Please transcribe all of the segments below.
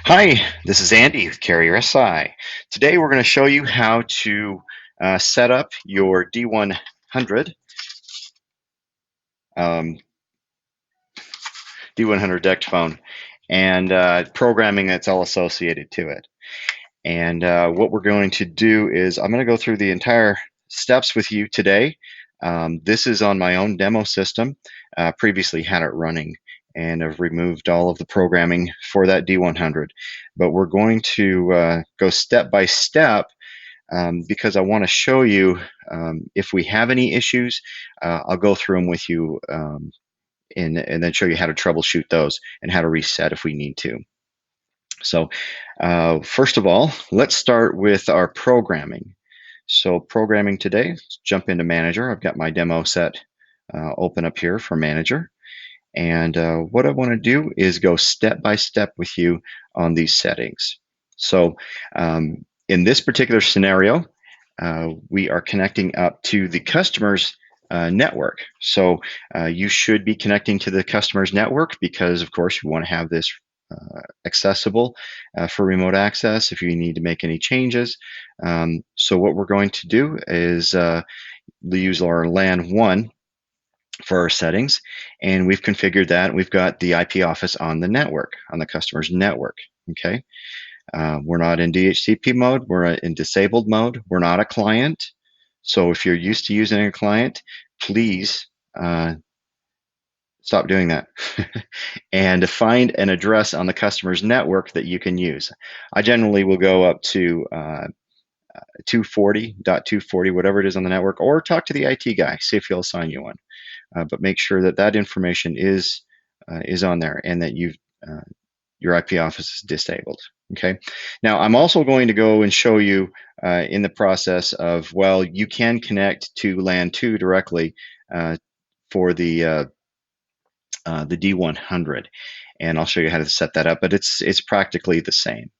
Hi, this is Andy with Carrier SI. Today we're going to show you how to set up your D100 um, D100 Dect phone and programming that's all associated to it. And what we're going to do is I'm going to go through the entire steps with you today. This is on my own demo system. Previously had it running and I've removed all of the programming for that D100. But we're going to go step by step because I want to show you if we have any issues. I'll go through them with you and then show you how to troubleshoot those and how to reset if we need to. So first of all, let's start with our programming. So programming today, let's jump into Manager. I've got my demo set open up here for Manager. And what I want to do is go step by step with you on these settings. So in this particular scenario, we are connecting up to the customer's network. So you should be connecting to the customer's network because, of course, you want to have this accessible for remote access if you need to make any changes. So what we're going to do is use our LAN 1 for our settings, and we've configured that. We've got the IP office on the network, on the customer's network. Okay, we're not in DHCP mode. We're in disabled mode. We're not a client. So if you're used to using a client, please stop doing that and find an address on the customer's network that you can use. I generally will go up to 240.240, whatever it is on the network, or talk to the IT guy, see if he'll assign you one. But make sure that that information is on there and that you've your IP office is disabled. Okay. Now I'm also going to go and show you in the process of, well, you can connect to LAN 2 directly for the D100, and I'll show you how to set that up. But it's practically the same.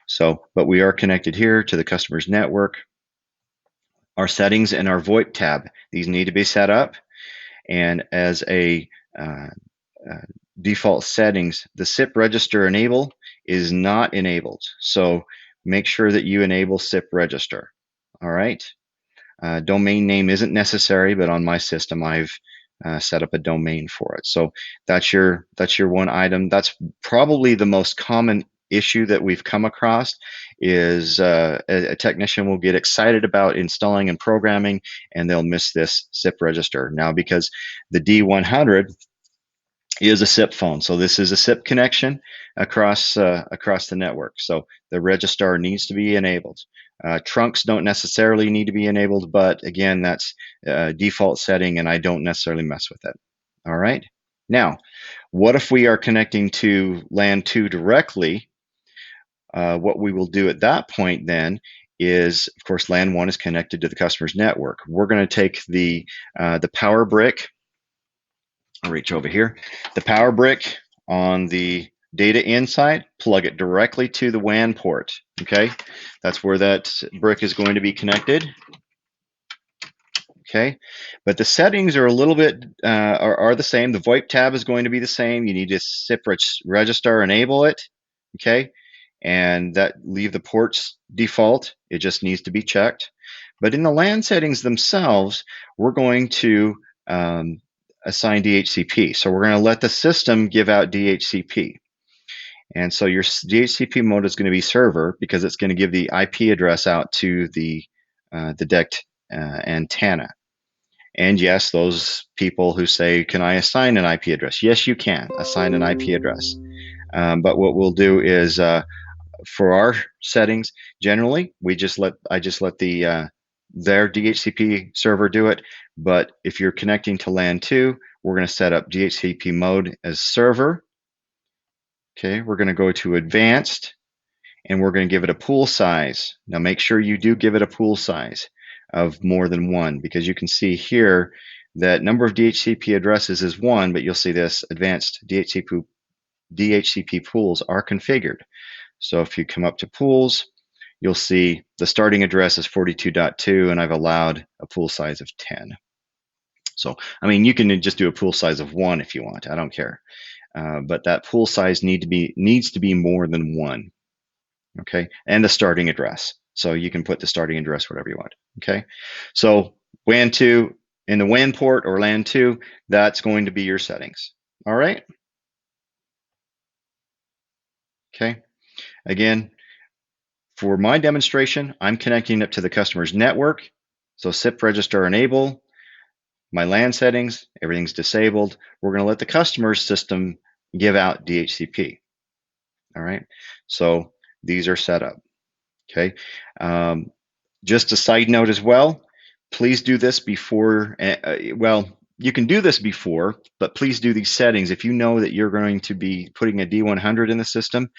So, but we are connected here to the customer's network. Our settings and our VoIP tab, these need to be set up. And as a default settings, the SIP register enable is not enabled. So make sure that you enable SIP register. All right. Domain name isn't necessary, but on my system, I've set up a domain for it. So that's your one item. That's probably the most common issue that we've come across is a technician will get excited about installing and programming, and they'll miss this SIP register. Now, because the D100 is a SIP phone, so this is a SIP connection across the network. So the registrar needs to be enabled. Trunks don't necessarily need to be enabled, but again, that's a default setting, and I don't necessarily mess with it. All right. Now, what if we are connecting to LAN 2 directly? What we will do at that point then is, of course, LAN 1 is connected to the customer's network. We're going to take the power brick. I'll reach over here. The power brick on the data in side, plug it directly to the WAN port. Okay, that's where that brick is going to be connected. Okay, but the settings are a little bit are the same. The VoIP tab is going to be the same. You need to SIP register, enable it. Okay, and that leave the ports default. It just needs to be checked. But in the LAN settings themselves, we're going to assign DHCP. So we're going to let the system give out DHCP. And so your DHCP mode is going to be server because it's going to give the IP address out to the Dect antenna. And yes, those people who say, can I assign an IP address? Yes, you can assign an IP address. But what we'll do is for our settings, generally, I just let their DHCP server do it. But if you're connecting to LAN 2, we're going to set up DHCP mode as server. Okay, we're going to go to advanced, and we're going to give it a pool size. Now make sure you do give it a pool size of more than one, because you can see here that number of DHCP addresses is 1, but you'll see this advanced DHCP pools are configured. So if you come up to pools, you'll see the starting address is 42.2, and I've allowed a pool size of 10. So, I mean, you can just do a pool size of 1 if you want. I don't care. but that pool size needs to be more than one. Okay, and the starting address. So you can put the starting address whatever you want. Okay, so WAN 2 in the WAN port or LAN 2, that's going to be your settings. All right. Okay. Again, for my demonstration, I'm connecting up to the customer's network. So SIP register enable, my LAN settings, everything's disabled. We're going to let the customer's system give out DHCP. All right. So these are set up. Okay. Just a side note as well, please do this before, well, you can do this before, but please do these settings. If you know that you're going to be putting a D100 in the system,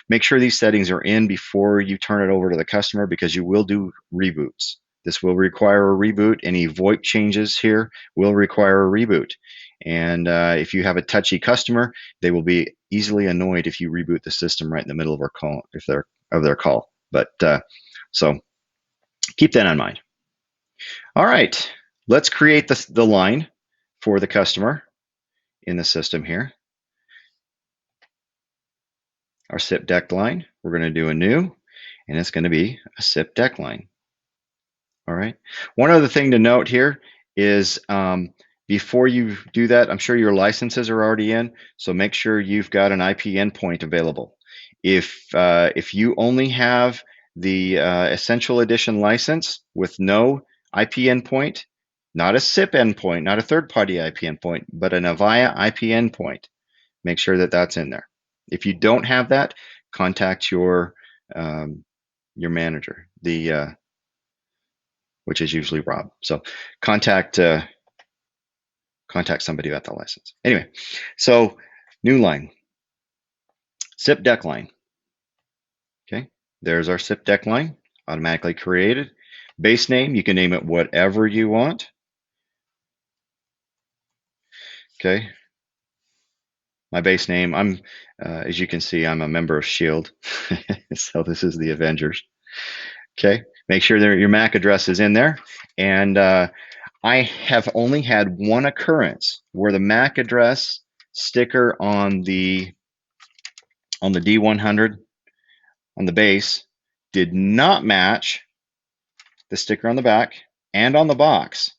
make sure these settings are in before you turn it over to the customer, because you will do reboots. This will require a reboot. Any VoIP changes here will require a reboot. And if you have a touchy customer, they will be easily annoyed if you reboot the system right in the middle of their call. But so keep that in mind. All right, let's create the line for the customer in the system here. Our SIP Dect line, we're going to do a new, and it's going to be a SIP Dect line. All right. One other thing to note here is before you do that, I'm sure your licenses are already in, so make sure you've got an IP endpoint available. If you only have the Essential Edition license with no IP endpoint, not a SIP endpoint, not a third-party IP endpoint, but an Avaya IP endpoint, make sure that that's in there. If you don't have that, contact your manager, which is usually Rob. So contact somebody about the license. Anyway, so new line, SIP Dect line. Okay, there's our SIP Dect line, automatically created. Base name, you can name it whatever you want. Okay, my base name, as you can see, I'm a member of S.H.I.E.L.D. So this is the Avengers. Okay, make sure that your MAC address is in there. And I have only had one occurrence where the MAC address sticker on the D100 on the base did not match the sticker on the back, and on the box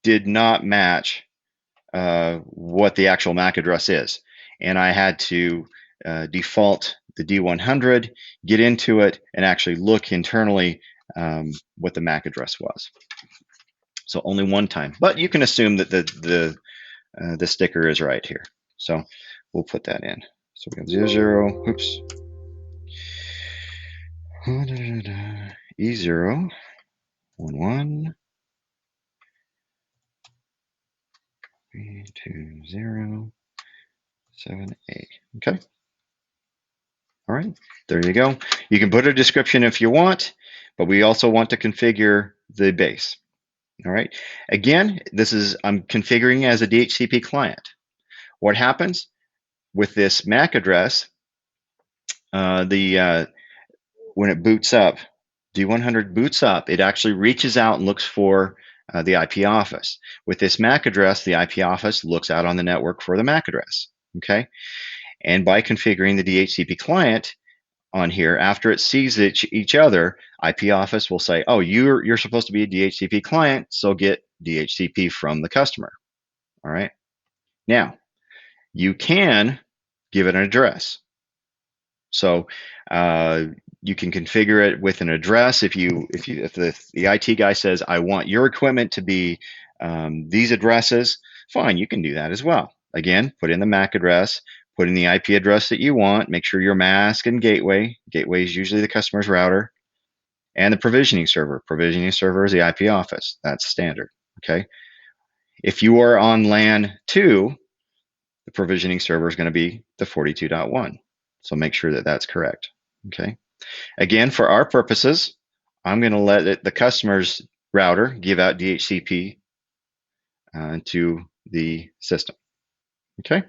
did not match what the actual MAC address is. And I had to default the D100, get into it, and actually look internally what the MAC address was. So only one time, but you can assume that the sticker is right here. So we'll put that in. So we have 00, oops, E0, 11, 320, 7A. Okay. All right, there you go. You can put a description if you want, but we also want to configure the base. All right. Again, I'm configuring as a DHCP client. What happens with this MAC address? When it boots up, D100 boots up, it actually reaches out and looks for the IP office. With this MAC address, the IP office looks out on the network for the MAC address. Okay. And by configuring the DHCP client on here, after it sees each other, IP office will say, oh, you're supposed to be a DHCP client, so get DHCP from the customer. All right. Now, you can give it an address. So you can configure it with an address. If the IT guy says, I want your equipment to be these addresses, fine, you can do that as well. Again, put in the MAC address, put in the IP address that you want, make sure your mask and gateway. Gateway is usually the customer's router, and the provisioning server. Provisioning server is the IP office. That's standard. Okay. If you are on LAN 2, the provisioning server is going to be the 42.1. So make sure that that's correct. Okay. Again, for our purposes, I'm going to let the customer's router give out DHCP to the system. Okay.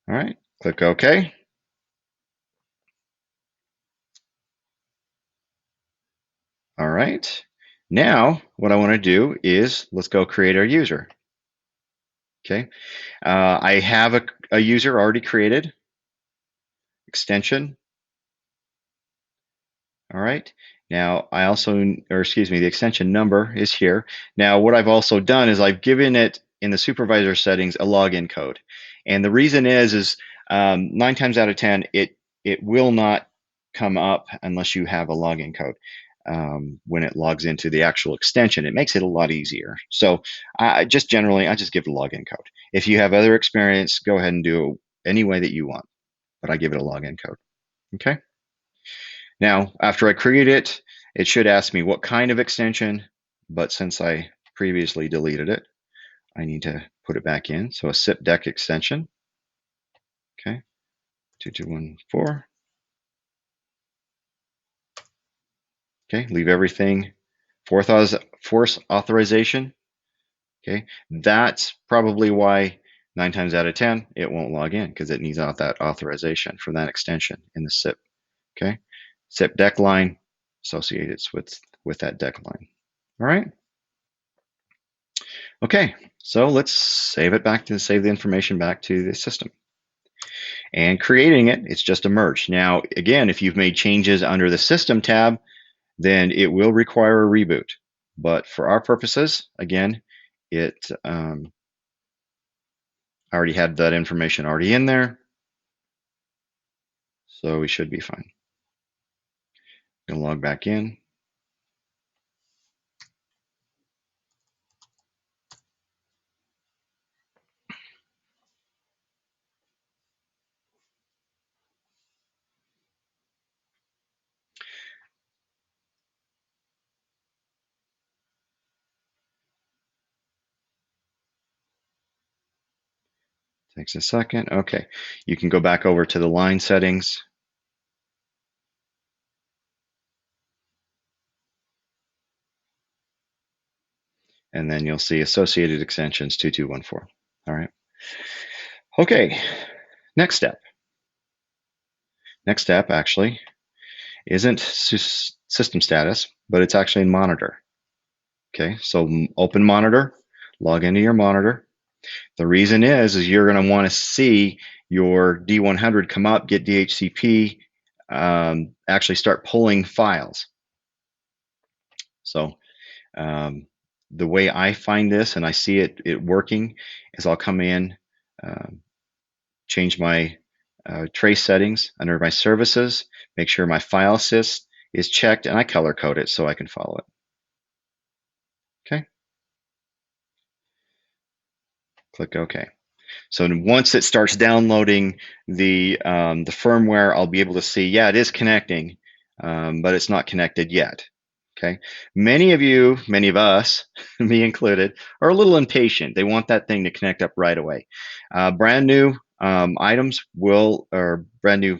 All right. Click OK. All right. Now, what I want to do is let's go create our user. Okay. I have a user already created. Extension. All right. Now I also, or excuse me, the extension number is here. Now what I've also done is I've given it in the supervisor settings a login code. And the reason is 9 times out of 10, it will not come up unless you have a login code. When it logs into the actual extension, it makes it a lot easier. So I just generally, I just give it a login code. If you have other experience, go ahead and do it any way that you want, but I give it a login code. Okay. Now, after I create it, it should ask me what kind of extension, but since I previously deleted it, I need to put it back in. So a SIP Dect extension. Okay. 2214. Okay. Leave everything force authorization. Okay. That's probably why 9 times out of 10, it won't log in because it needs that authorization from that extension in the SIP. Okay. SIP Dect line associated with that Dect line. All right. Okay, so let's save the information back to the system. And creating it, it's just a merge. Now, again, if you've made changes under the System tab, then it will require a reboot. But for our purposes, again, it already had that information already in there, so we should be fine. Gonna log back in. Takes a second. Okay, you can go back over to the line settings. And then you'll see associated extensions 2214. All right. Okay, next step. Next step actually isn't system status, but it's actually in monitor. Okay, so open monitor, log into your monitor. The reason is you're going to want to see your D100 come up, get DHCP, actually start pulling files. So the way I find this and I see it working is I'll come in, change my trace settings under my services, make sure my file assist is checked, and I color code it so I can follow it. Okay. Click OK. So once it starts downloading the firmware, I'll be able to see, yeah, it is connecting, but it's not connected yet. Okay. Many of us, me included, are a little impatient. They want that thing to connect up right away. Brand new items will, or brand new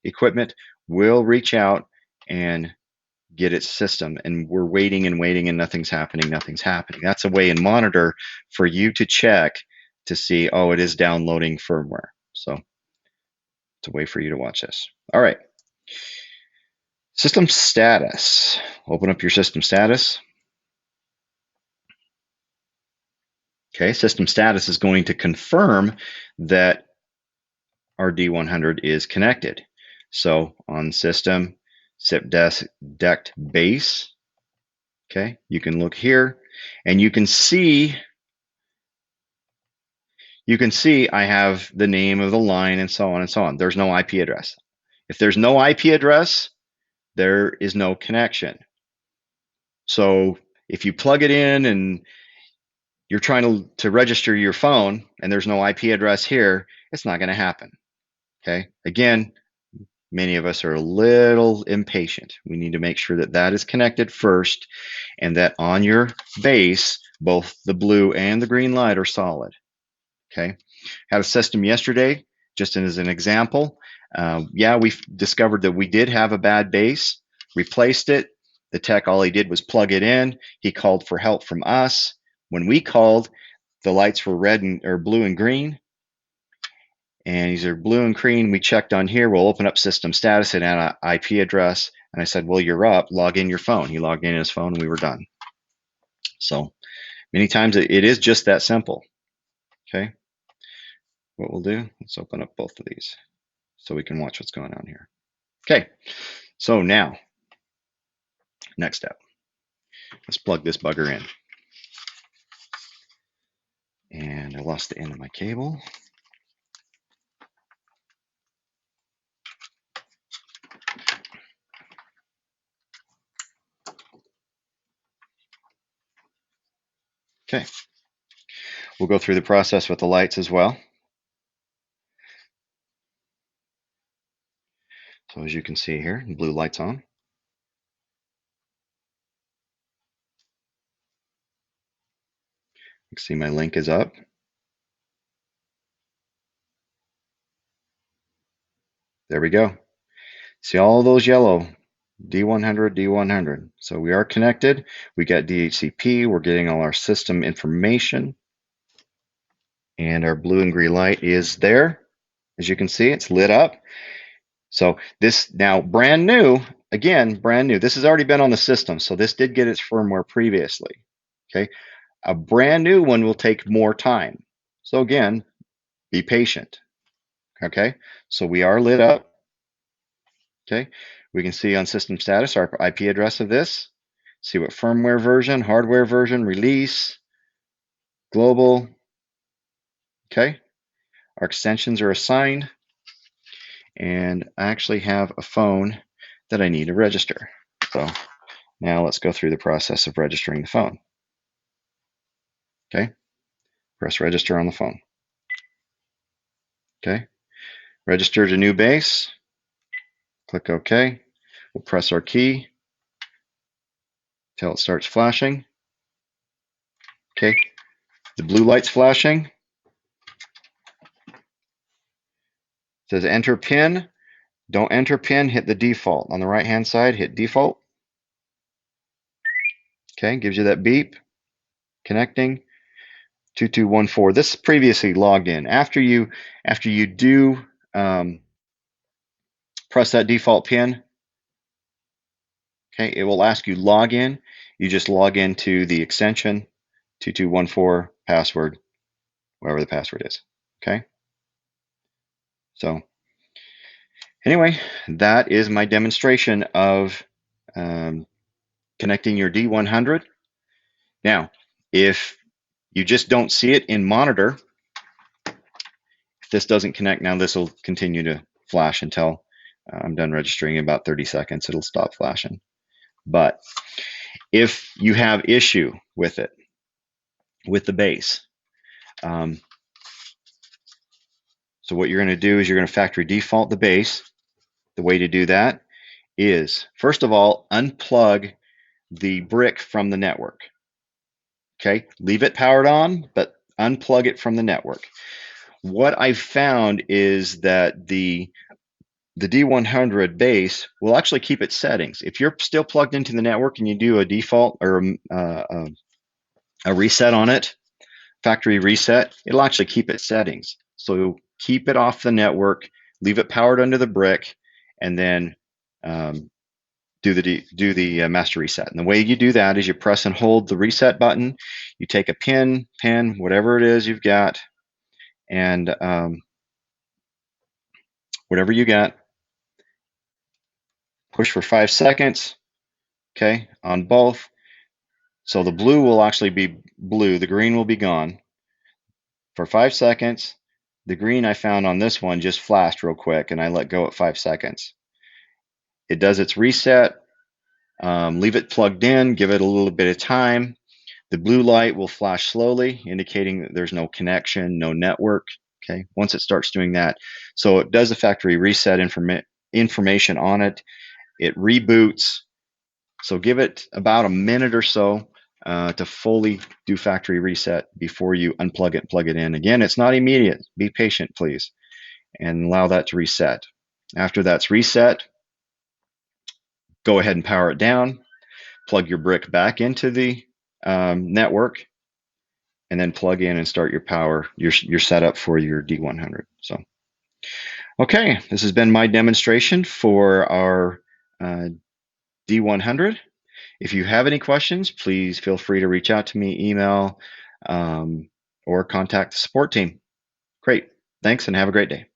equipment will reach out and get its system, and we're waiting and waiting and nothing's happening. That's a way in monitor for you to check to see, oh, it is downloading firmware. So it's a way for you to watch this. All right. System status. Open up your system status. Okay, system status is going to confirm that our D100 is connected. So on system, SIP Dect base. Okay, you can look here and you can see I have the name of the line and so on and so on. There's no IP address. If there's no IP address, there is no connection. So if you plug it in and you're trying to register your phone and there's no IP address here, it's not going to happen. Okay. Again, many of us are a little impatient. We need to make sure that that is connected first and that on your base, both the blue and the green light are solid. Okay. Had a system yesterday, just as an example. Yeah, we discovered that we did have a bad base, replaced it. The tech, all he did was plug it in. He called for help from us. When we called, the lights were red or blue and green. And these are blue and green. We checked on here. We'll open up system status and add an IP address. And I said, well, you're up. Log in your phone. He logged in his phone and we were done. So many times it is just that simple. Okay. what we'll do, let's open up both of these so we can watch what's going on here. Okay, so now, next step. Let's plug this bugger in. And I lost the end of my cable. Okay, we'll go through the process with the lights as well. So as you can see here, the blue light's on. You can see my link is up. There we go. See all those yellow, D100, D100. So we are connected. We got DHCP. We're getting all our system information. And our blue and green light is there. As you can see, it's lit up. So this now brand new, again, brand new. This has already been on the system. So this did get its firmware previously. Okay. A brand new one will take more time. So again, be patient. Okay. So we are lit up. Okay. We can see on system status our IP address of this. See what firmware version, hardware version, release, global. Okay. Our extensions are assigned. And I actually have a phone that I need to register. So now let's go through the process of registering the phone. Okay. Press register on the phone. Okay. Register to new base. Click OK. We'll press our key until it starts flashing. Okay. The blue light's flashing. It says enter PIN. Don't enter PIN, hit the default. On the right hand side, hit default. Okay, gives you that beep. Connecting. 2214. This is previously logged in. After you do press that default PIN, okay, it will ask you log in. You just log into the extension 2214 password, whatever the password is. Okay. So anyway, that is my demonstration of connecting your D100. Now, if you just don't see it in monitor, if this doesn't connect now, this will continue to flash until I'm done registering in about 30 seconds. It'll stop flashing. But if you have issue with it, with the base, so what you're going to do is you're going to factory default the base. The way to do that is, first of all, unplug the brick from the network. Okay, leave it powered on, but unplug it from the network. What I've found is that the D100 base will actually keep its settings. If you're still plugged into the network and you do a default or a reset on it, factory reset, it'll actually keep its settings. So keep it off the network, leave it powered under the brick, and then do the master reset. And the way you do that is you press and hold the reset button. You take a pen, whatever it is you've got, and whatever you got, push for 5 seconds, okay, on both. So the blue will actually be blue, the green will be gone. For 5 seconds, the green I found on this one just flashed real quick, and I let go at 5 seconds. It does its reset, leave it plugged in, give it a little bit of time. The blue light will flash slowly, indicating that there's no connection, no network. Okay, once it starts doing that, so it does a factory reset information on it. It reboots. So give it about a minute or so to fully do factory reset before you unplug it and plug it in. Again, it's not immediate. Be patient, please, and allow that to reset. After that's reset, go ahead and power it down. Plug your brick back into the network, and then plug in and start your power, your setup for your D100. So, okay, this has been my demonstration for our D100. If you have any questions, please feel free to reach out to me, email, or contact the support team. Great. Thanks and have a great day.